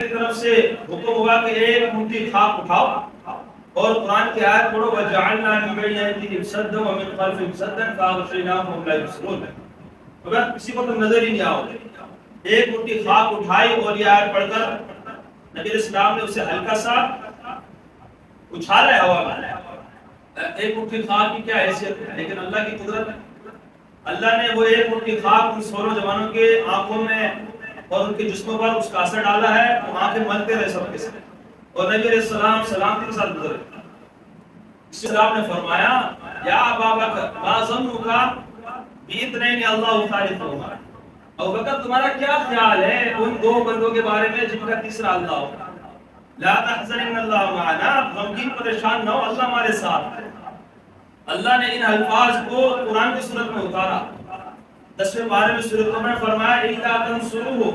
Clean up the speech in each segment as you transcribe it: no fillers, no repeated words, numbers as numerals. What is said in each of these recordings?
کی طرف سے حکم ہوا کہ ایک مٹھی خاک اٹھاؤ اور قرآن کی آیت پڑھو وَجَعَلْنَا مِن بَيْنِ أَيْدِيهِمْ سَدًّا وَمِن خَلْفِهِمْ سَدًّا فَأَغْشَيْنَاهُمْ فَهُمْ لَا يُبْصِرُونَ۔ اگر کسی کو تم نظر ہی نہیں آؤ، ایک مٹھی خاک اٹھائی اور یہ آیت پڑھ کر نبی اسلام نے اسے ہلکا سا اچھالا ہے ہوا میں۔ ایک مٹھی خاک کی کیا حیثیت ہے، لیکن اللہ کی قدرت ہے، اللہ نے وہ ایک مٹھی خاک ان سولوں جوانوں کے آنکھوں میں اور ان کے جسموں پر اس کا اثر ڈالا ہے، وہ آنکھیں ملتے رہے سب کے ساتھ، اور نبی علیہ السلام سلامتی کے ساتھ گزرے۔ اس لیے آپ نے فرمایا یا ابا بکر ما ظنک باثنین اللہ ثالثہما، ابو بکر تمہارا کیا خیال ہے ان دو بندوں کے بارے میں جن کا تیسرا اللہ ہو؟ لا تحزن ان اللہ معنا، غمگین پریشان نہ ہو، اللہ ہمارے ساتھ ہے۔ اللہ نے ان الفاظ کو قرآن کی صورت میں اتارا، 10ویں پارے میں سورۃ میں فرمایا الا تنصروہ،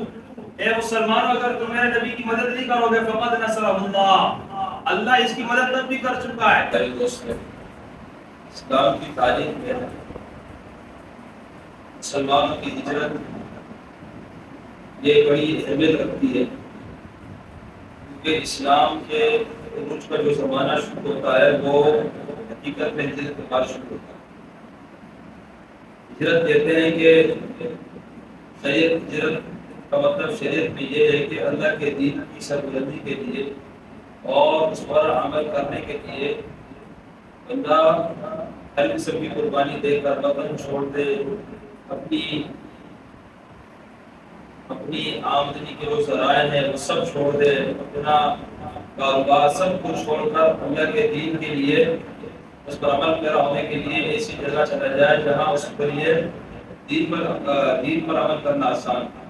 اے مسلمانوں اگر تم میرے نبی کی مدد نہیں کرو گے فقد نصرہ اللہ، اللہ اس کی مدد تب بھی کر چکا ہے۔ اسلام کی تعلیم میں مسلمانوں کی ہجرت یہ بڑی اہمیت رکھتی ہے، کیونکہ اسلام کے عروج کا جو زمانہ شروع ہوتا ہے وہ حقیقت میں ہجرت کے بعد شروع ہوتا ہے۔ ہجرت کہتے ہیں کہ شریعت، ہجرت کا مطلب شریعت میں یہ ہے کہ اللہ کے دین کی سربلندی کے لیے اور اس پر عمل کرنے کے لیے بندہ ہر قسم کی قربانی دے کر وطن چھوڑ دے، اپنی آمدنی کے جو ذرائع ہیں وہ سب چھوڑ دے، اپنا کاروبار سب کچھ چھوڑ کر اللہ کے دین کے لیے اس پر عمل پیرا ہونے کے لیے ایسی جگہ چلا جائے جہاں اس کے لیے دین پر عمل کرنا آسان ہے،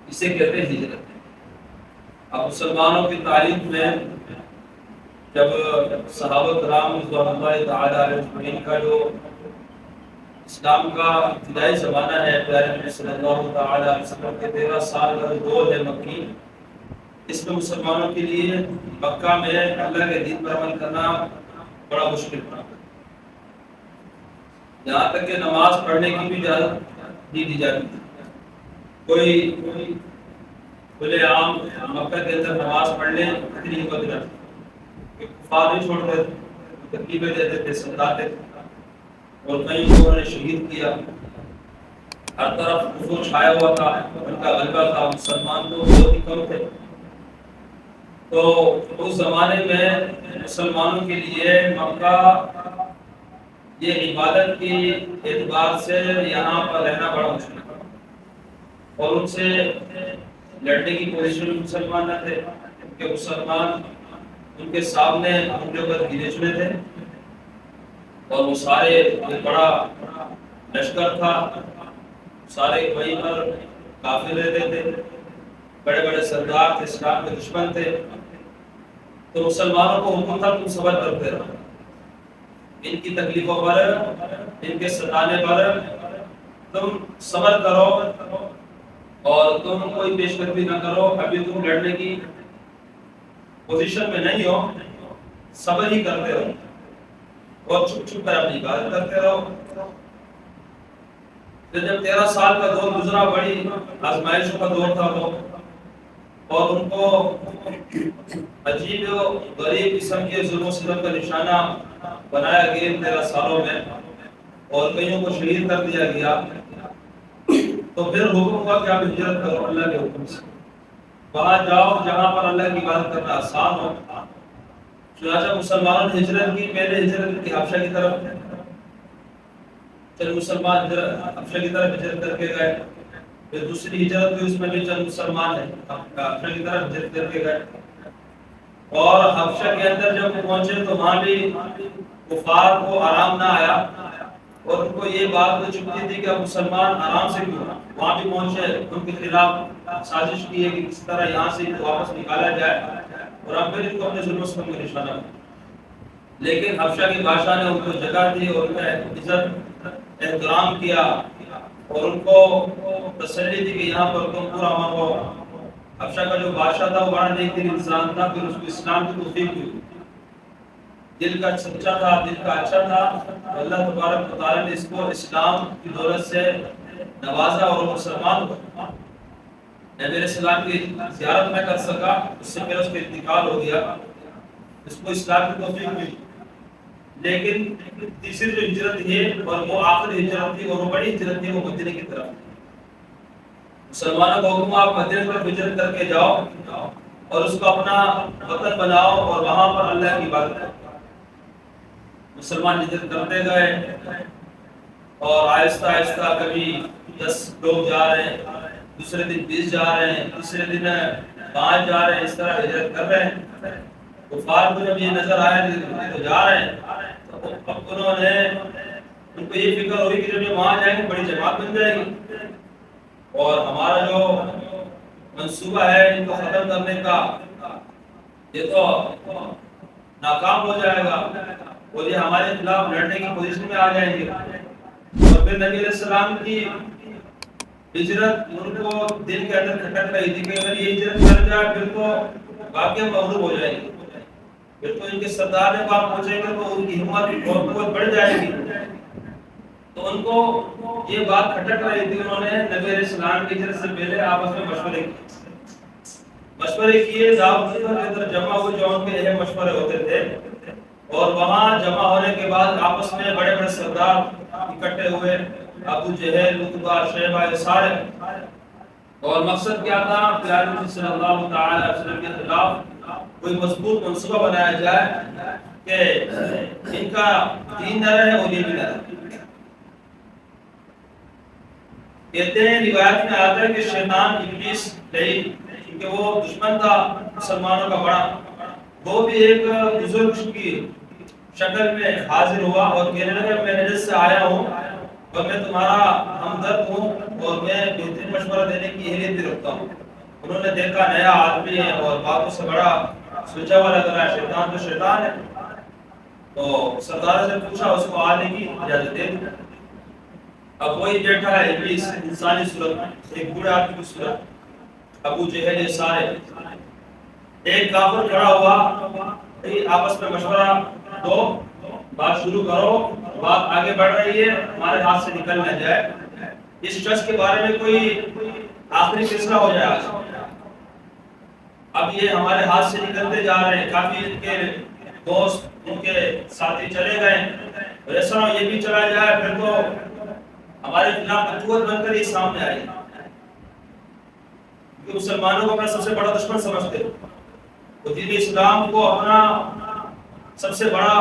اسے کہتے ہیں ہجرت۔ اب مسلمانوں کی تاریخ میں جب صحابہ کرام رضوان اللہ تعالی علیہ کا جو اسلام کا ابتدائی زمانہ ہے، پیارے نبی صلی اللہ تعالی علیہ وسلم کے 13 سال کا دور ہے مکی، اس میں مسلمانوں کے لیے مکہ میں اللہ کے دین پر عمل کرنا بڑا مشکل تھا، یہاں تک کہ نماز پڑھنے کی بھی اجازت نہیں دی جاتی تھی۔ کوئی کھلے عام مکہ کے اندر نماز پڑھنے اتنی ہمت نہ تھی کہ کفار نہیں چھوڑتے تھے، تکلیفیں دیتے تھے، ستاتے تھے، اور کئی کو انہوں نے شہید کیا، ہر طرف کفر چھایا ہوا تھا، ان کا غلبہ تھا، مسلمان تو بہت ہی کم تھے۔ تو اس زمانے میں مسلمانوں کے لیے مکہ یہ عبادت کی اعتبار سے یہاں پر رہنا بڑا مشکل تھا، اور ان سے لڑنے کی پوزیشن میں مسلمان نہ تھے، کیونکہ مسلمان ان کے سامنے حملے پر گرے چلے تھے، اور وہ سارے ایک بڑا لشکر تھا، سارے وہیں پر کافر رہتے تھے، بڑے بڑے سردار تھے، اسلام کے دشمن تھے۔ تو مسلمانوں کو حکم تھا تم صبر کرتے رہو، ان کی تکلیفوں پر، ان کے ستانے پر تم صبر کرو، اور تم کوئی پیش قدمی نہ کرو، ابھی تم لڑنے کی پوزیشن میں نہیں ہو، صبر ہی کرتے رہو اور چھپ چھپ کر اپنی عبادت کرتے رہو۔ پھر جب 13 سال کا دور گزرا، بڑی آزمائشوں کا دور تھا وہ، اور ان کو عجیب و غریب قسم کے ظلم و ستم کا نشانہ بنایا گیا 13 سالوں میں، اور کئیوں کو شہید کر دیا گیا۔ تو پھر حکم ہوا کہ آپ ہجرت کرو اللہ کے حکم سے، وہاں جاؤ جہاں پر اللہ کی عبادت کرنا آسان ہو۔ چنانچہ مسلمانوں نے ہجرت کی، پہلے ہجرت کی حبشہ کی طرف، چند مسلمان حبشہ کی طرف ہجرت کر کے گئے، پھر دوسری ہجرت ہوئی، اس میں بھی چند مسلمان ہیں حبشہ کی طرف ہجرت کر کے گئے، اور حبشہ کے اندر جب پہنچے تو وہاں بھی کفار کو آرام نہ آیا، اور ان کو یہ بات چبھتی تھی کہ اب مسلمان آرام سے کیوں، وہاں بھی پہنچے، ان کے خلاف سازش کی ہے کہ کس طرح یہاں سے واپس نکالا جائے، اور اب پھر ان کو اپنے ظلم و ستم کا نشانہ بنا۔ لیکن حبشہ کے بادشاہ نے ان کو جگہ دی اور ان کا عزت احترام کیا، اور ان کو تسلی دی کہ یہاں پر تم پورا امن ہو۔ حبشہ کا جو بادشاہ تھا وہ بڑا نیک دل انسان تھا، پھر اس کو اسلام کی توفیق ہوئی، دل کا سچا تھا، دل کا اچھا تھا، اللہ تبارک و تعالی نے اس کو اسلام کی دولت سے نوازا اور مسلمان ہوا۔ نبی علیہ السلام کی زیارت نہ کر سکا، اس سے پہلے اس کا انتقال ہو گیا، اس کو اسلام کی توفیق ملی۔ لیکن تیسری جو ہجرت ہے اور وہ آخری ہجرت تھی اور وہ بڑی ہجرت تھی، وہ مدینے کی طرف۔ مسلمانوں کو حکم آپ مدینے پر ہجرت کر کے جاؤ اور اس کو اپنا وطن بناؤ اور وہاں پر اللہ کی عبادت کرو۔ مسلمان ہجرت کرتے گئے اور آہستہ آہستہ کبھی 10 لوگ جا رہے ہیں، دوسرے دن 20 جا رہے ہیں، تیسرے دن 5 جا رہے ہیں، اس طرح ہجرت کر رہے ہیں۔ کفار کو جب یہ نظر آیا کہ تو جا رہے ہیں، تو اب انہوں نے، ان کو یہ فکر ہوئی کہ جب یہ وہاں جائیں گے بڑی جماعت بن جائے گی اور ہمارا جو منصوبہ ہے ان کو ختم کرنے کا یہ تو ناکام ہو جائے گا اور یہ ہمارے خلاف لڑنے کی پوزیشن میں آ جائیں گے۔ اور پھر نبی علیہ السلام کی ہجرت ان کو دل کے اندر کھٹک رہی تھی کہ اگر یہ ہجرت کر جائے پھر تو واقعہ مغلوب ہو جائے گی، پھر تو ان کے سردار نے وہاں پہنچیں گے تو ان کی ہمت اور قوت بڑھ جائے گی۔ تو ان کو یہ بات کھٹک رہی تھی، انہوں نے نبی علیہ السلام کی ہجرت سے پہلے آپس میں مشورے کیے، دعوت کے اندر جمع ہوئے جو ان کے اہم مشورے ہوتے تھے، اور وہاں جمع ہونے کے بعد آپس میں بڑے بڑے سردار اکٹھے ہوئے، ابو جہل، عتبہ، شیبہ، یہ سارے، اور مقصد کیا تھا؟ پیارے نبی صلی اللہ تعالی علیہ وسلم کے خلاف کوئی مضبوط منصوبہ بنایا جائے کہ ان کا دین نہ رہے اور یہ بھی نہ رہے۔ کہتے ہیں روایت میں آتا ہے کہ شیطان ابلیس لعین، کیونکہ وہ دشمن تھا مسلمانوں کا بڑا، وہ بھی ایک بزرگ کی شکل میں حاضر ہوا اور کہنے لگا میں نجد سے آیا ہوں اور میں تمہارا ہمدرد ہوں اور میں بہترین مشورہ دینے کی اہلیت بھی رکھتا ہوں۔ انہوں نے دیکھا نیا آدمی ہے اور باتوں سے بڑا سلجھا ہوا لگ رہا ہے، شیطان تو شیطان ہے، تو سردار سے پوچھا اس کو آنے کی اجازت دے دیں۔ اب وہی بیٹھا ہے ابلیس انسانی صورت میں، ایک بوڑھے آدمی کی صورت، ابو جہل، یہ سارے، ایک کافر کھڑا ہوا، آپس میں مشورہ دو، بات شروع کرو، بات آگے بڑھ رہی ہے، ہمارے ہاتھ سے نکل نہ جائے، اس شخص کے بارے میں کوئی آخری فیصلہ ہو جائے۔ اب یہ ہمارے ہاتھ سے نکلتے جا رہے ہیں، کافی ان کے دوست، ان کے ساتھی چلے گئے، اور ایسا یہ بھی چلا جائے پھر تو ہمارے خلاف قوت بن کر یہ سامنے آئی، کیونکہ مسلمانوں کو اپنا سب سے بڑا دشمن سمجھتے، وہ دین اسلام کو اپنا سب سے بڑا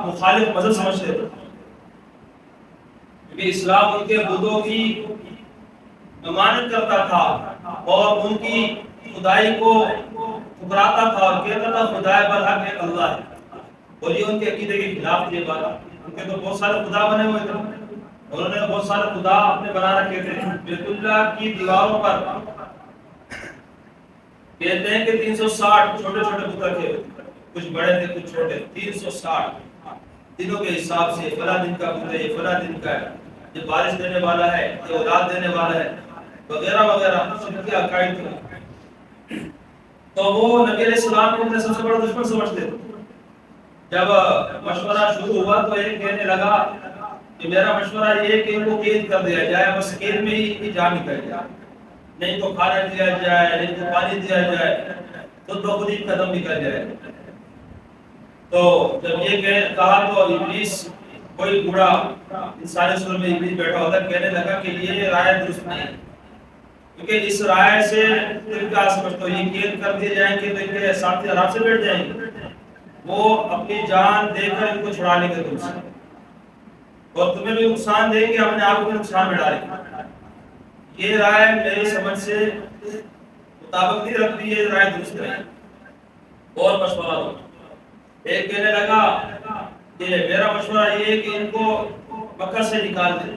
مخالف مذہب سمجھتے تھے، کیونکہ اسلام ان کے بتوں کی ممانعت کرتا تھا اور ان کی خدائی کو ٹھکراتا تھا اور کہتا تھا خدا برحق ایک اللہ ہے، اور یہ ان کے عقیدے کے خلاف یہ بات، ان کے تو بہت سارے خدا بنے ہوئے تھے، انہوں نے بہت سارے خدا اپنے بنا رکھے تھے۔ بیت اللہ کی دیواروں پر کہتے ہیں کہ 360 چھوٹے چھوٹے بت رکھے ہوئے، کچھ بڑے تھے کچھ چھوٹے، 360 دنوں کے حساب سے، فلاں دن کا بت ہے، یہ فلاں دن کا ہے، یہ بارش دینے والا ہے، یہ اولاد دینے والا ہے، وغیرہ وغیرہ، شرکی عقائد تھے۔ تو وہ نبی علیہ السلام کو اپنے سب سے بڑا دشمن سمجھتے تھے۔ جب مشورہ شروع ہوا تو ایک کہنے لگا کہ میرا مشورہ یہ ہے کہ ان کو قید کر دیا جائے، بس قید میں ہی جان نکل جائے، نہیں تو کھانا دیا جائے، نہیں تو پانی دیا جائے، تو خود ہی قدم نکل جائے۔ تو جب یہ کہا تو ابلیس، کوئی بوڑھا انسانی صورت میں ابلیس بیٹھا ہوتا، کہنے لگا کہ یہ رائے درست نہیں، کیونکہ اس رائے سے تم کیا سمجھتے ہو، یہ قید کر دیے جائیں گے تو ان کے ساتھی آرام سے بیٹھ جائیں گے، وہ اپنی جان دے کر ان کو چھڑا لیں گے تم سے، اور تمہیں بھی نقصان دیں گے، اپنے آپ کو نقصان میں ڈالیں گے۔ یہ رائے میری سمجھ سے مطابق نہیں رکھتی ہے، رائے درست نہیں، اور مشورہ دو۔ ایک کہنے لگا کہ میرا مشورہ یہ ہے کہ ان کو مکہ سے نکال دیں،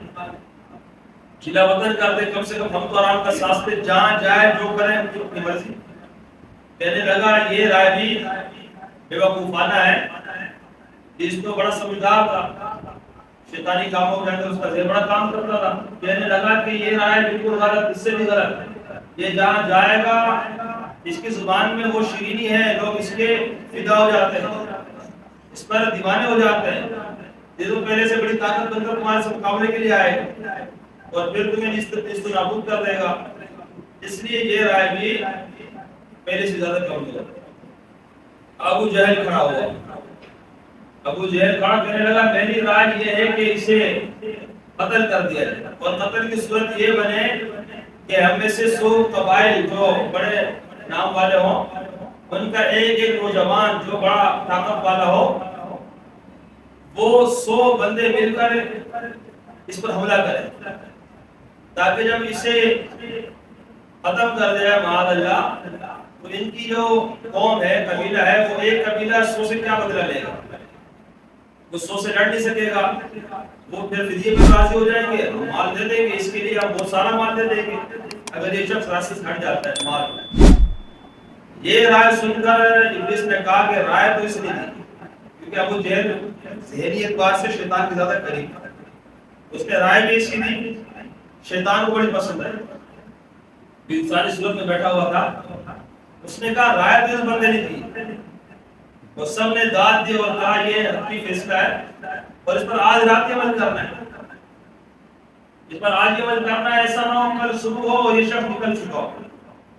جلا وطن کر دیں، کم سے کم ہم تو آرام کا سانس لیں، جہاں جائے جو کریں اپنی مرضی۔ کہنے لگا یہ رائے بھی بیوقوفانہ ہے، اس تو بڑا سمجھدار تھا، شیطانی کاموں کے اندر اس کا ذہن بڑا کام کرتا تھا۔ کہنے لگا کہ یہ رائے بالکل غلط، اس سے بھی غلط، یہ جہاں جائے گا اس کی زبان میں وہ شیرینی ہے، لوگ اس کے فدا ہو جاتے ہیں، اس پر دیوانے ہو جاتے ہیں، یہ تو پہلے سے بڑی طاقت بن کر تمہارے سے مقابلے کے لیے آئے اور پھر تمہیں نیست و نابود کر دے گا۔ اس لیے یہ رائے بھی پہلے سے زیادہ کمزور ہے۔ ابو جہل کھڑا ہوا، ابو جہل کھڑا کہنے لگا میری رائے یہ ہے کہ اسے قتل کر دیا جائے، اور قتل کی صورت یہ بنے کہ ہم میں سے 100 قبائل جو بڑے نام والے ہوں ان کا ایک ایک نوجوان جو بڑا طاقت والا ہو، وہ 100 بندے مل کر اس پر حملہ کریں، تاکہ جب اسے ختم کر دیا معاذ اللہ تو ان کی جو قوم ہے، قبیلہ ہے، وہ ایک قبیلہ 100 سے کیا بدلہ لے گا؟ وہ 100 سے لڑ نہیں سکے گا، وہ پھر فدیے پہ راضی ہو جائیں گے، ہم مال دے دیں گے، اس کے لیے ہم بہت سارا مال دے دیں گے اگر یہ شخص راستے سے ہٹ جاتا ہے مال۔ یہ رائے سن کر ابلیس نے کہا کہ رائے تو اس نے دی، کیونکہ ابو جہل ذہنی اعتبار سے شیطان کے زیادہ قریب تھا، اس نے رائے بھی اسی دی، شیطان کو بڑی پسند ہے، انسانی صورت میں بیٹھا ہوا تھا، اس نے کہا رائے تو اس بندے نے دی، وہ سب نے داد دی اور کہا یہ حقیقی فیصلہ ہے اور اس پر آج رات کے عمل کرنا ہے، اس پر آج یہ عمل کرنا ہے، ایسا نہ ہو کل صبح ہو اور یہ شخص نکل چکا ہو،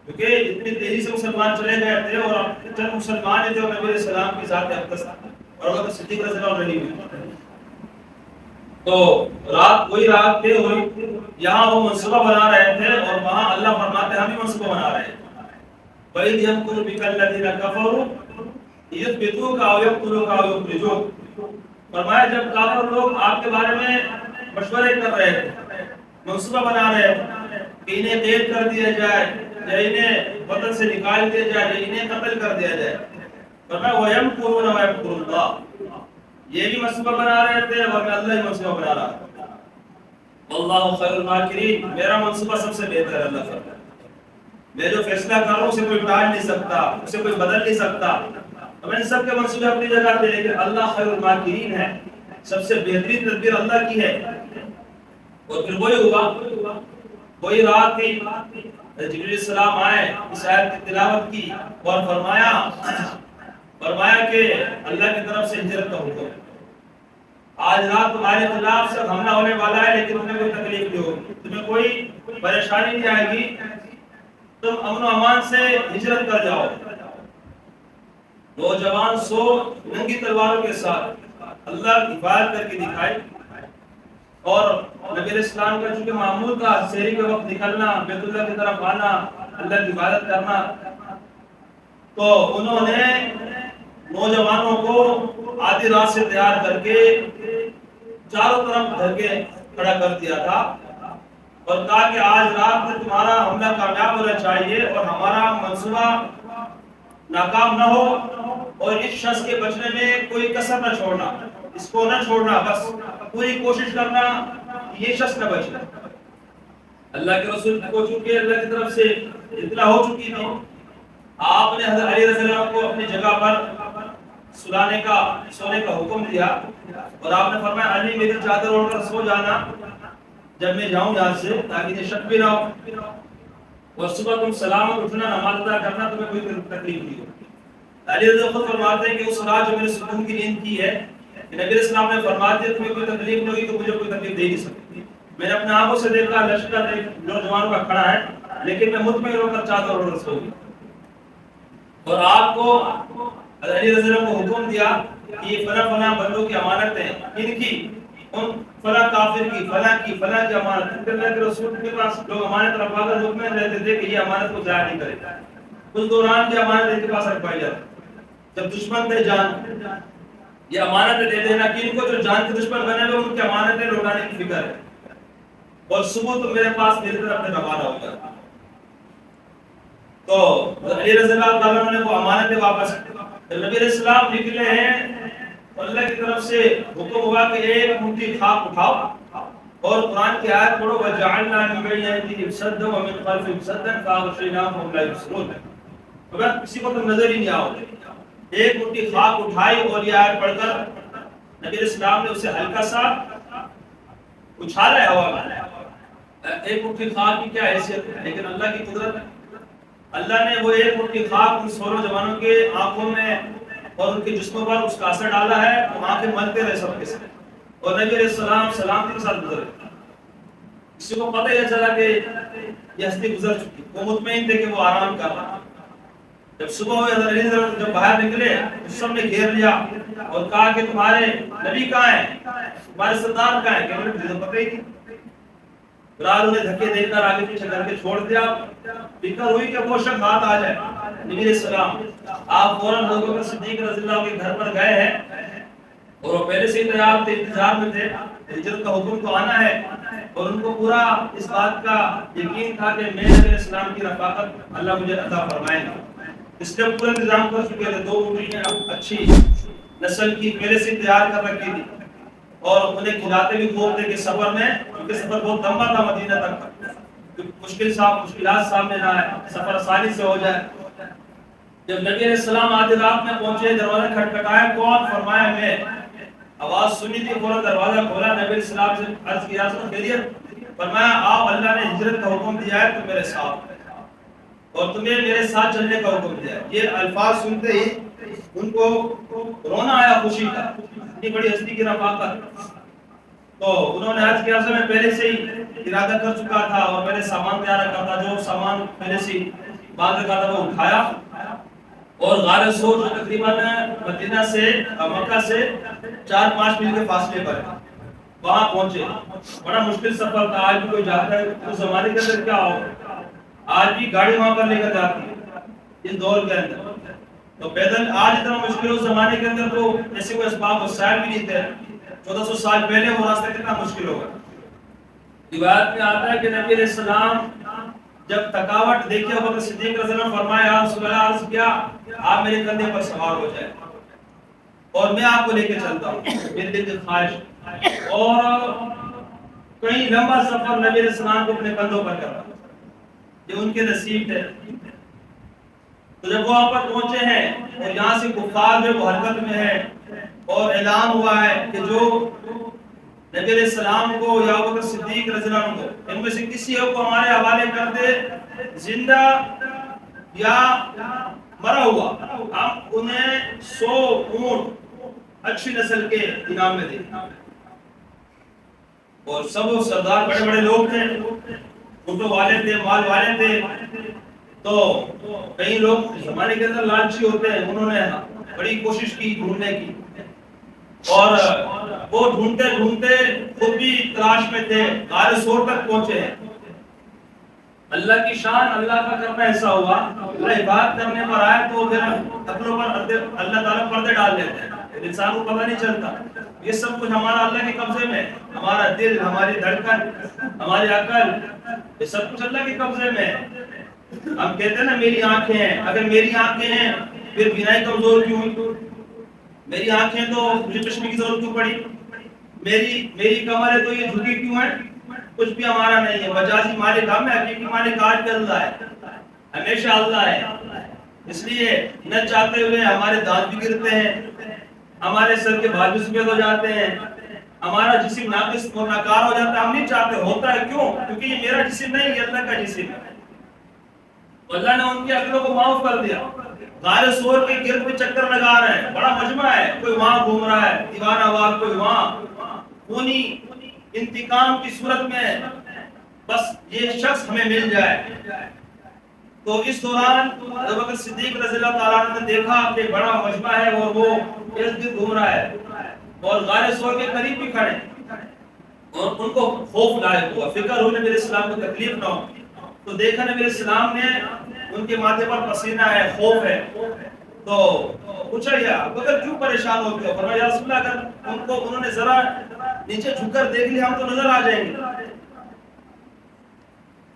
کیونکہ اتنی تیزی سے مسلمان چلے گئے تھے اور چند مسلمان تھے اور نبی علیہ السلام کی ذات اقدس اور اگر صدیق رضی اللہ عنہ رہی ہوئی، تو رات وہی رات تھے، وہی یہاں وہ منصوبہ بنا رہے تھے اور وہاں اللہ فرماتے ہم بھی منصوبہ بنا رہے ہیں، وَإِذْ يَمْكُرُ بِكَ الَّذِينَ كَفَرُوا يُثْبِتُوكَ أَوْ يَقْتُلُوكَ أَوْ يُخْرِجُوكَ، فرمایا جب کافر لوگ آپ کے بارے میں مشورے کر رہے تھے، منصوبہ بنا رہے تھے کہ انہیں قید کر دیا جائے یا انہیں وطن سے نکال دیا جائے یا انہیں قتل کر دیا جائے، فرمایا وَيَمْكُرُونَ وَيَمْكُرُ اللَّهُ، یہ بھی منصوبہ بنا رہے تھے اور میں اللہ ہی منصوبہ بنا رہا تھا، واللہ خیر الماکرین، میرا منصوبہ سب سے بہتر ہے، اللہ فرماتا ہے میں جو فیصلہ کر رہا ہوں اسے کوئی ٹال نہیں سکتا، اسے کوئی بدل نہیں سکتا، میں ان سب کے منصوبے اپنی جگہ پہ، لیکن اللہ خیر الماکرین ہے، سب سے بہترین تدبیر اللہ کی ہے۔ اور پھر وہی ہوا، وہی رات تھی، جبریل علیہ السلام آئے، اس آیت کی تلاوت کی اور فرمایا کہ اللہ کی طرف سے ہجرت کا حکم ہے، آج رات تمہارے خلاف سے حملہ ہونے والا ہے لیکن تمہیں کوئی تکلیف نہیں ہوگی، تمہیں کوئی پریشانی نہیں آئے گی، تم امن و امان سے ہجرت کر جاؤ۔ نوجوان 100 ننگی تلواروں کے ساتھ اللہ کی حفاظت کر کے دکھائے، اور نبی علیہ السلام کا چونکہ معمول تھا سحری کے وقت نکلنا، بیت اللہ کی طرف آنا، اللہ کی عبادت کرنا، تو انہوں نے نوجوانوں کو آدھی رات سے تیار کر کے چاروں طرف دھر کے کھڑا کر دیا تھا اور کہا کہ آج رات میں تمہارا حملہ کامیاب ہونا چاہیے اور ہمارا منصوبہ ناکام نہ ہو، اور اس شخص کے بچنے میں کوئی کسر نہ چھوڑنا، اس کو نہ چھوڑنا، بس پوری کوشش کرنا یہ شخص نہ بچے۔ اللہ کے رسول کو چونکہ اللہ کی طرف سے اطلاع ہو چکی تھی، آپ نے حضرت علی رضی اللہ عنہ کو اپنی جگہ پر سونے کا حکم دیا اور آپ نے فرمایا علی میری چادر اوڑھ کر سو جانا جب میں جاؤں یہاں سے، تاکہ یہ شک بھی نہ ہو، اور صبح تم سلامت اٹھنا، نماز ادا کرنا، تمہیں کوئی تکلیف نہیں ہو۔ علی رضی اللہ عنہ فرماتے ہیں کہ اس رات جو میں نے سکون کی نیند کی ہے، کہ نبی علیہ السلام نے فرما دیا تمہیں کوئی تکلیف نہیں ہوگی تو مجھے کوئی تکلیف دے نہیں سکتی، میں نے اپنے آنکھوں سے دیکھا لشکر ایک نوجوانوں کا کھڑا ہے لیکن میں مطمئن ہو کر چادر اوڑھ کر سو گیا، اور آپ کو علی رضی اللہ عنہ کو حکم دیا کہ یہ فلاں بندوں کی امانتیں، ان کی، ان فلاں کافر کی، فلاں کی امانت، اللہ کے رسول کے پاس لوگ امانت رکھوا کر مطمئن رہتے تھے کہ یہ امانت کو ضائع نہیں کرے، اس دوران کی امانت ان کے پاس رکھوائی جاتی، جب دشمن تھے جان، یہ امانتیں دے دینا کہ ان کو جو جان کے دشمن بنے ہوئے ان کی امانتیں لوٹانے کی فکر ہے، اور صبح تو میرے پاس میری طرف اپنے روانہ ہو جاتا۔ تو علی رضی اللہ عنہ نے وہ امانتیں واپس، نبی علیہ السلام نکلے ہیں، اللہ کی طرف سے حکم ہوا کہ ایک مٹھی خاک اٹھاؤ اور قرآن کی آیت پڑھو وَجَعَلْنَا مِن بَيْنِ أَيْدِيهِمْ سَدًّا وَمِن خَلْفِهِمْ سَدًّا فَأَغْشَيْنَاهُمْ فَهُمْ لَا يُبْصِرُونَ، مگر کسی کو تو نظر ہی نہیں آؤ، ایک مٹھی خاک اٹھائی اور یہ آیت پڑھ کر نبی علیہ السلام نے اسے ہلکا سا اچھالا ہے ہوا میں، ایک مٹھی خاک کی کیا حیثیت ہے، لیکن اللہ کی قدرت ہے، اللہ نے وہ ایک مٹھی خاک ان 100 نوجوانوں کے آنکھوں میں اور ان کے جسموں پر اس کا اثر ڈالا ہے، وہ آنکھیں ملتے رہے سب کے ساتھ، اور نبی علیہ السلام سلامتی کے ساتھ گزرے۔ کسی کو پتہ ہی چلا کہ یہ ہستی گزر چکی، وہ مطمئن تھے کہ وہ آرام کر رہا۔ جب صبح ہوئے حضرت علی جب باہر نکلے اس سب نے گھیر لیا اور کہا کہ تمہارے نبی کہاں ہیں، تمہارے سردار کہاں ہیں؟ کہ مجھے تو پتہ ہی نہیں۔ برار انہیں دھکے دے کر آگے پیچھے کر کے چھوڑ دیا۔ فکر ہوئی کہ وہ شخص ہاتھ آ جائے، نبی علیہ السلام آپ فوراً حضرت بکر صدیق رضی اللہ عنہ کے گھر پر گئے ہیں اور وہ پہلے سے ہی تیار تھے، انتظار میں تھے، ہجرت کا حکم تو آنا ہے، اور ان کو پورا اس بات کا یقین تھا کہ میں علیہ السلام کی رفاقت اللہ مجھے عطا فرمائے گا، اس لیے پورا انتظام کر چکے تھے۔ 2 اونٹنیاں اچھی نسل کی پہلے سے تیار کر رکھی تھی اور انہیں کھلاتے بھی خوب تھے کہ سفر میں، کیونکہ سفر بہت لمبا تھا مدینہ تک کا، مشکلات سامنے نہ آئے، سفر آسانی سے ہو جائے۔ جب نبی علیہ السلام آدھی رات میں پہنچے، دروازہ کھٹکھٹایا، کون؟ فرمایا میں۔ آواز سنی تھی، فوراً دروازہ کھولا، نبی علیہ السلام سے عرض کیا خیریت؟ فرمایا آپ، اللہ نے ہجرت کا حکم دیا ہے تو میرے ساتھ، اور تمہیں میرے ساتھ چلنے کا حکم دیا ہے۔ یہ الفاظ سنتے ہی ان کو رونا آیا خوشی کا، اتنی بڑی ہستی کی رفاقت۔ تو انہوں نے عرض کیا میں پہلے سے ہی ارادہ کر چکا تھا اور میں نے سامان تیار رکھا تھا، جو سامان پہلے سے باندھ رکھا تھا وہ اٹھایا اور غار سور جو تقریباً مدینہ سے مکہ سے 4-5 میل کے فاصلے پر ہے، وہاں پہنچے۔ بڑا مشکل سفر تھا، آج بھی کوئی جاتا ہے اس زمانے کے اندر کیا ہو، آج بھی گاڑی وہاں پر لے کر جاتی ہے اس دور کے اندر، تو پیدل آج اتنا مشکل، اس زمانے کے اندر تو ایسے کوئی اسباب وسائل بھی نہیں تھے، 1400 سال پہلے وہ راستہ کتنا مشکل ہوگا۔ روایت میں آتا ہے کہ نبی علیہ السلام جب تھکاوٹ دیکھے ابو بکر صدیق رضی اللہ عنہ فرمایا یا رسول اللہ، عرض کیا آپ میرے کندھے پر سوار ہو جائیں اور میں آپ کو لے کے چلتا ہوں، میرے دل کی خواہش۔ اور کئی لمبا سفر نبی علیہ السلام کو اپنے کندھوں پر کرا، یہ ان کے نصیب تھے۔ تو جب وہ وہاں پر پہنچے ہیں اور یہاں سے کفار جو وہ حرکت میں ہے اور اعلان ہوا ہے کہ جو نبی علیہ السلام کو یا ابو بکر صدیق رضی اللہ عنہ کو ان میں سے کسی ایک کو ہمارے حوالے کر دے، زندہ یا مرا ہوا، ہم انہیں 100 اونٹ اچھی نسل کے انعام میں دیں۔ اور سب سردار بڑے بڑے لوگ تھے، اونٹوں والے تھے، مال والے تھے، تو کئی لوگ زمانے کے اندر لالچی ہوتے ہیں، انہوں نے بڑی کوشش کی ڈھونڈنے کی، اور وہ ڈھونڈتے ڈھونڈتے خود بھی تلاش میں تھے، غار سور تک پہنچے ہیں۔ اللہ کی شان، اللہ کا کرنا ایسا ہوا، اللہ عبادت کرنے پر آئے تو پھر عقلوں پر اللہ تعالیٰ پردے ڈال دیتے ہیں، انسان کو پتہ نہیں چلتا۔ یہ سب کچھ ہمارا اللہ کے قبضے میں، ہمارا دل، ہماری دھڑکن، ہماری عقل، یہ سب کچھ اللہ کے قبضے میں۔ ہم کہتے ہیں نا میری آنکھیں ہیں، اگر میری آنکھیں ہیں پھر بینائی کمزور کیوں ہوئی؟ میری آنکھیں تو مجھے چشمے کی ضرورت کیوں پڑی؟ میری کمر ہے تو یہ جھکی کیوں ہے؟ کچھ بھی ہمارا نہیں ہے، مجازی مالک ہم ہے، حقیقی مالک آج بھی اللہ ہے، ہمیشہ اللہ ہے۔ اس لیے نہ چاہتے ہوئے ہمارے دانت بھی گرتے ہیں، ہمارے سر کے بال بھی سفید ہو جاتے ہیں، ہمارا جسم ناقص اور ناکار ہو جاتا ہے، ہم نہیں چاہتے، ہوتا ہے کیوں؟ کیونکہ یہ میرا جسم نہیں، یہ اللہ کا جسم ہے۔ اللہ نے ان کی عقلوں کو معاف کر دیا۔ غار سور کے گرد میں چکر لگا رہے ہیں، بڑا مجمع ہے، کوئی وہاں گھوم رہا ہے دیوانہ وار، کوئی وہاں، خونی انتقام کی صورت میں بس یہ شخص ہمیں مل جائے۔ تو اس دوران ابو بکر صدیق رضی اللہ تعالیٰ عنہ نے دیکھا کہ بڑا مجمع ہے اور وہ ارد گرد گھوم رہا ہے اور غار سور کے قریب بھی کھڑے، اور ان کو خوف لاحق ہوا، فکر ہوئی نبی علیہ السلام کو تکلیف نہ ہو، تو دیکھا نبی علیہ السلام نے ان کے ماتھے پر پسینہ ہے، خوف ہے، تو پوچھا یا ابو بکر کیوں پریشان ہوتے ہو؟ فرمایا یا رسول اللہ اگر انہوں نے ذرا نیچے جھک کر دیکھ لیا ہم تو نظر آ جائیں گے۔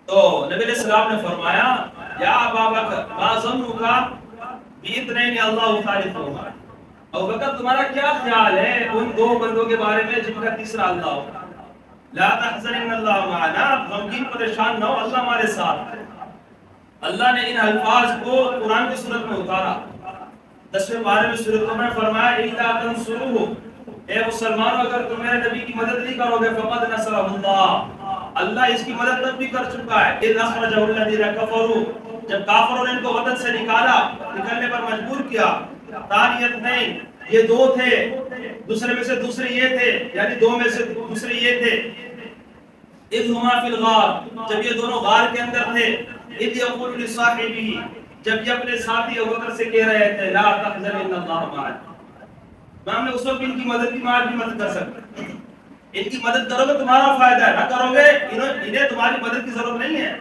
تو نبی علیہ السلام نے فرمایا یا ابا بکر ما ظنک باثنین اللہ ثالثہما، ابو بکر تمہارا کیا خیال ہے ان 2 بندوں کے بارے میں جن کا تیسرا اللہ ہوگا؟ لا تحزن ان اللہ معنا، غمگین پریشان نہ ہو، اللہ ہمارے ساتھ ہے۔ اللہ نے ان الفاظ کو قرآن کی صورت میں اتارا، 10ویں پارے میں سورۃ میں فرمایا الا تنصروہ، اے مسلمانوں اگر تم میرے نبی کی مدد نہیں کرو گے فقد نصرہ اللہ، اللہ اس کی مدد تب بھی کر چکا ہے۔ اذ اخرجہ الذین کفروا، جب کافروں نے ان کو وطن سے نکالنے پر مجبور کیا۔ ثانیۃ اثنین، یہ 2 تھے، دوسرے میں سے دوسرے یہ تھے، یعنی 2 میں سے دوسرے یہ تھے، اذ ہما فی الغار، جب یہ دونوں غار کے اندر تھے، اذ یقول لصاحبہ، جب یہ اپنے ساتھی ابوبکر سے کہہ رہے تھے لا تحزن ان اللہ معنا، ہم نے اس وقت ان کی مدد کی بھی مدد کر سکتے، ان کی مدد کرو گے تمہارا فائدہ ہے، نہ کرو گے انہیں تمہاری مدد کی ضرورت نہیں ہے۔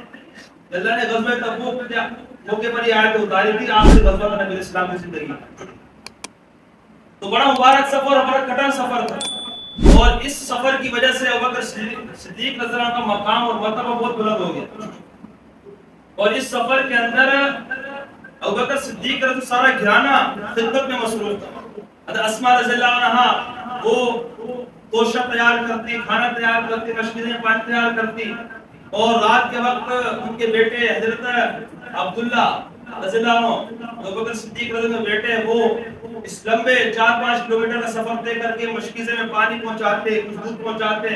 اللہ نے غزوہ تبوک کے موقع پر یہ آیت اتاری تھی، آخری غزوہ نبی اسلام کی زندگی میں، تو بڑا مبارک سفر اور بڑا کٹن سفر تھا، اور اس سفر کی وجہ سے ابوبکر صدیق رضی اللہ عنہ کا مقام اور مرتبہ بہت بلند ہو گیا، اور اس سفر کے اندر ابوبکر صدیق رضی اللہ عنہ سارا گھرانہ خدمت میں مصروف تھا۔ حضرت اسماء رضی اللہ عنہا وہ توشہ تیار کرتی، کھانا تیار کرتی، مشکلیں پانی تیار کرتی، اور رات کے وقت ان کے بیٹے حضرت عبداللہ رضی اللہ عنہ ابوبکر صدیق رضی اللہ عنہ بیٹے، وہ اس لمبے 4-5 کلومیٹر کا سفر طے کر کے مشکیزے میں پانی پہنچاتے، کچھ دودھ پہنچاتے،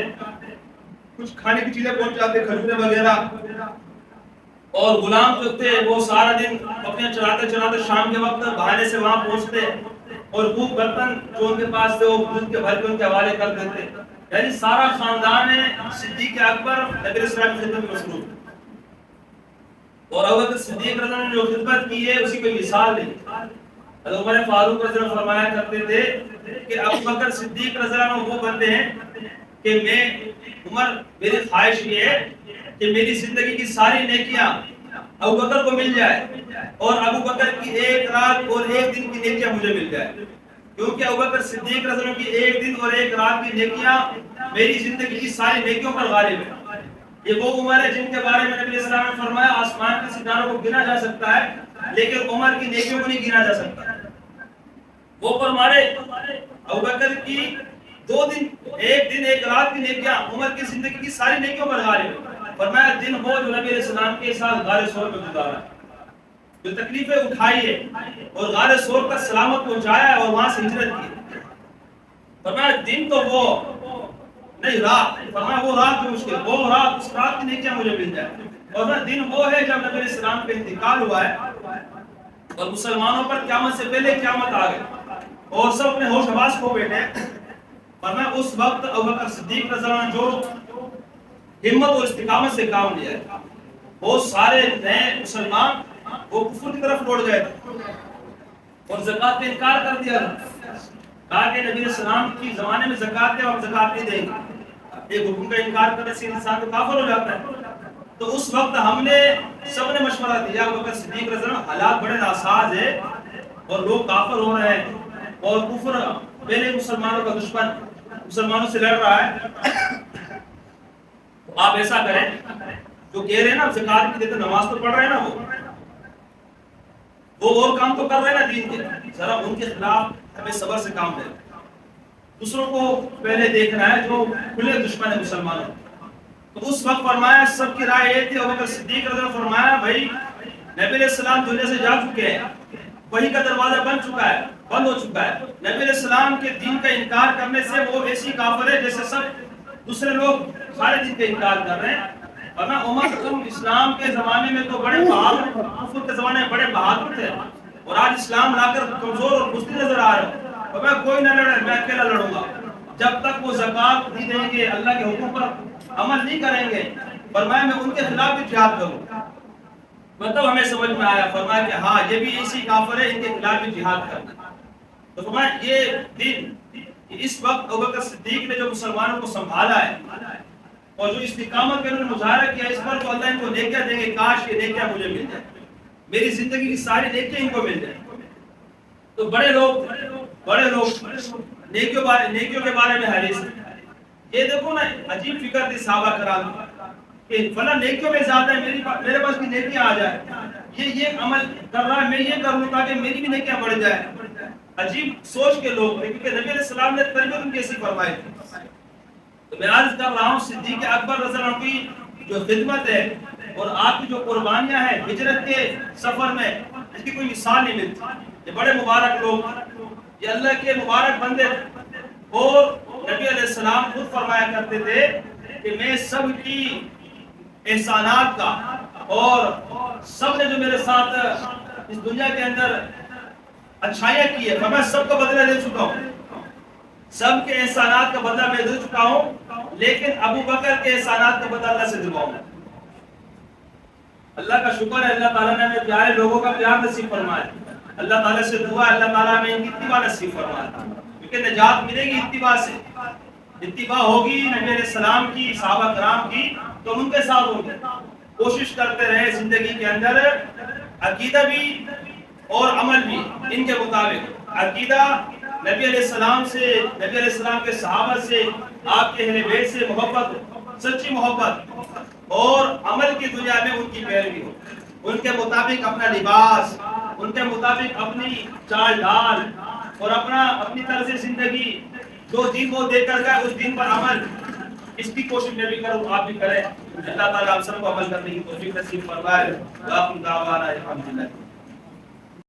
کچھ کھانے کی چیزیں پہنچاتے، کھجوریں وغیرہ، اور غلام جو تھے وہ سارا دن اپنے چلاتے چلاتے شام کے وقت بہانے سے وہاں پہنچتے، اور وہ برتن جو ان کے پاس تھے وہ دودھ کے بھر کے ان کے حوالے کر دیتے، یعنی سارا خاندان صدیق اکبر نبی اسلام کی خدمت میں مصروف ہے۔ اور ابوبکر صدیق رضی اللہ عنہ نے جو خدمت کی ہے اسی کوئی مثال نہیں۔ حضرت عمر فاروق رضی اللہ عنہ فرمایا کرتے تھے کہ ابوبکر صدیق رضی اللہ عنہ وہ بندے ہیں کہ میں عمر میری خواہش یہ ہے کہ میری زندگی کی ساری نیکیاں ابوبکر کو مل جائے، اور ابوبکر کی ایک رات اور ایک دن کی نیکیاں مجھے مل جائے، کیونکہ ابوبکر صدیق رضی اللہ عنہ کی ایک دن اور ایک رات کی نیکیاں میری زندگی کی ساری نیکیوں پر غالب ہے۔ یہ وہ عمر ہے جن کے بارے میں نبی اسلام نے فرمایا آسمان کے ستاروں کو گنا جا سکتا ہے لیکن عمر کی نیکیوں کو نہیں گنا جا سکتا۔ وہ فرمائے ابوبکر کی 2 دن ایک دن ایک رات کی نیکیاں عمر کی زندگی کی ساری نیکیوں پر غالب ہے۔ فرمایا دن وہ جو نبی اسلام کے ساتھ غار ثور میں گزارا ہے، جو تکلیفیں اٹھائی ہے اور غار ثور تک سلامت پہنچایا ہے اور وہاں سے ہجرت کی، فرمایا دن تو وہ نہیں رات، فرمایا وہ رات جو مشکل، وہ رات، اس رات کی نیکیاں مجھے مل جائے، اور دن وہ ہے جب نبی اسلام کا انتقال ہوا ہے اور مسلمانوں پر قیامت سے پہلے قیامت آ گئی اور سب اپنے ہوش حواس کھو بیٹھے، فرمایا اس وقت ابوبکر صدیق رضی اللہ عنہ جو ہمت اور استقامت سے کام لیا ہے، وہ سارے نئے مسلمان وہ کفر کی طرف لوٹ گئے اور زکات پہ انکار کر دیا، کہا کہ نبی السلام کی زمانے میں زکات ہے اور زکات نہیں دیں گے، ایک حکم کا انکار کرنے سے انسان تو کافر ہو جاتا ہے۔ تو اس وقت ہم نے سب نے مشورہ دیا، ابوبکر صدیق رضی اللہ عنہ حالات بڑے ناساز ہیں اور لوگ کافر ہو رہے ہیں اور کفر پہلے مسلمانوں کا دشمن مسلمانوں سے لڑ رہا ہے، تو آپ ایسا کریں جو کہہ رہے ہیں نا زکات کی دیتے، نماز تو پڑھ رہے ہیں نا، وہ اور کام تو کر رہے ہیں نا دین کے، ذرا ان کے خلاف ہمیں صبر سے کام لے، دوسروں کو پہلے دیکھنا ہے جو کھلے دشمن ہے مسلمانوں۔ تو اس وقت فرمایا سب کی رائے یہ تھی، ابوبکر صدیق رضی اللہ عنہ فرمایا بھائی نبی علیہ السلام دنیا سے جا چکے ہیں، وحی کا دروازہ بند ہو چکا ہے، نبی علیہ السلام کے دین کا انکار کرنے سے وہ ایسی کافر ہے جیسے سب دوسرے لوگ سارے دین کا انکار کر رہے ہیں۔ ورنہ عمر تم اسلام کے زمانے میں تو بڑے بہادر، کفر کے زمانے میں بڑے بہادر تھے، اور آج اسلام لا کر کمزور اور بزدل نظر آ رہے ہیں، اور میں کوئی نہ لڑے، میں اکیلا لڑوں گا، جب تک وہ زکات نہیں دیں گے، اللہ کے حکم پر عمل نہیں کریں گے، فرمایا میں ان کے خلاف بھی جہاد کروں۔ مطلب ہمیں سمجھ میں آیا، فرمایا کہ ہاں یہ بھی اسی کافر ہے، ان کے خلاف بھی جہاد کرنا۔ تو فرمایا یہ دن اس وقت ابوبکر صدیق نے جو مسلمانوں کو سنبھالا ہے اور جو استقامت کا انہوں نے مظاہرہ کیا، اس پر تو اللہ ان کو نیکیاں دیں گے، کاش یہ نیکیاں مجھے مل جائیں، میری زندگی کی ساری نیکیاں ان کو مل جائیں۔ تو بڑے لوگ نیکیوں کے بارے میں حدیث ہے، یہ دیکھو نا عجیب فکر تھی صحابہ کرام کہ فلاں نیکیوں میں زیادہ ہے، میرے پاس بھی نیکیاں آ جائے، یہ عمل کر رہا ہے میں یہ کر لوں تاکہ میری بھی نیکیاں بڑھ جائے۔ عجیب سوچ کے لوگ، کیونکہ نبی علیہ السلام نے تربیت ان کی ایسی فرمائی تھی۔ تو میں عرض کر رہا ہوں صدیق اکبر رضی اللہ عنہ کی جو خدمت ہے اور آپ کی جو قربانیاں ہیں ہجرت کے سفر میں، اس کی کوئی مثال نہیں ملتی۔ یہ بڑے مبارک لوگ، یہ اللہ کے مبارک بندے، اور نبی علیہ السلام خود فرمایا کرتے تھے کہ میں سب کی احسانات کا اور سب نے جو میرے ساتھ اس دنیا کے اندر اچھائیاں کی ہے، میں سب کو بدلہ دے چکا ہوں۔ سب کے احسانات کا بدلہ میں دے چکا ہوں، لیکن ابو بکر کے احسانات کا بدلہ اللہ سے دلواؤں گا۔ اللہ کا شکر ہے، اللہ تعالیٰ نے ہمیں پیارے لوگوں کا پیار نصیب فرمایا۔ اللہ تعالیٰ سے دعا ہے اللہ تعالیٰ ہمیں ان کی اتباع نصیب فرمایا، کیونکہ نجات ملے گی اتباع سے۔ اتباع ہوگی نبی علیہ السلام کی، صحابہ کرام کی، تو ان کے ساتھ ہوگی۔ کوشش کرتے رہے زندگی کے اندر عقیدہ بھی اور عمل بھی ان کے مطابق۔ عقیدہ نبی علیہ السلام سے، نبی علیہ السلام کے صحابہ سے، آپ کے اہل بیت سے محبت، سچی محبت، اور عمل کی دنیا میں ان کی پیروی ہو، ان کے مطابق اپنا لباس، ان کے مطابق اپنی چال ڈال اور اپنی طرز زندگی، جو دین کو دے کر گئے اس دین پر عمل، اس کی کوشش میں بھی کروں، آپ بھی کریں۔ اللہ تعالیٰ ہم سب کو عمل کرنے کی توفیق نصیب فرمائے۔